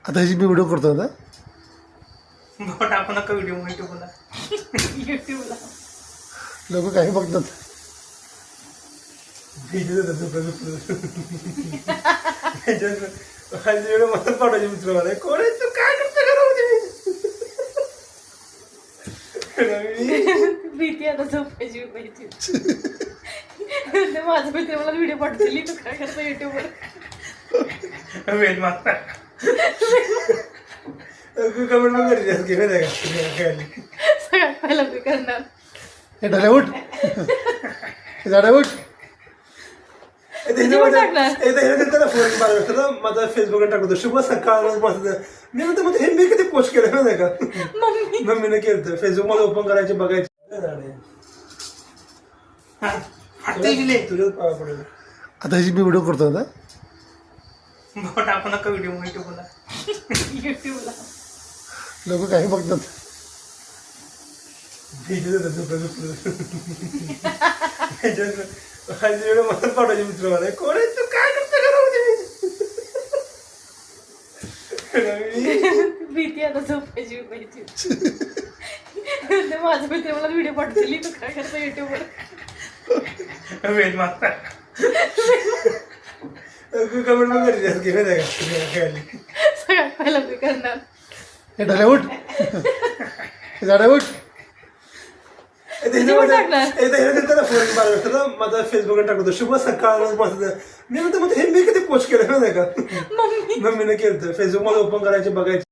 आता ह्याची मी व्हिडिओ करतो ना टाकू नका व्हिडिओ युट्यूबला लोक काही बघतात मदत पाठवायचे मित्र मला कोण आहे तू काय करतो घरामध्ये भीती आता झोपायची पाहिजे माझं मित्र मला व्हिडिओ पाठवली तू काय करतो युट्यूबवर वेळ मागता कमेंट पण करी सगळ्यात पहिला मी करणार हे ढाल्या उठ हे झाडा उठ माझा फेसबुकला टाकतो शुभ सकाळ माझं मी म्हणतो हे मी कधी पोस्ट केलं नाही का मम्मीने केलं फेसबुक मला ओपन करायचे बघायचे तुझ्याच पाया पडेल आता ह्याची मी व्हिडिओ करतो ना टाकू नका व्हिडिओ युट्यूबला लोक काही बघतात मदत पाठवायचे मित्र मला कोण आहे तू काय करतो घरामध्ये भीती आता झोपायची पाहिजे माझं मित्र मला व्हिडिओ पाठवली तू काय करतो युट्यूबवर वेळ मागता कमेंट पण करी सगळ्यात पहिला मी करणार हे ढाल्या उठ हे झाडा उठ माझा फेसबुकला टाकतो शुभ सकाळ माझं मी म्हणतो हे मी कधी पोस्ट केलं नाही का मम्मीने केलं फेसबुक मला ओपन करायचे बघायचे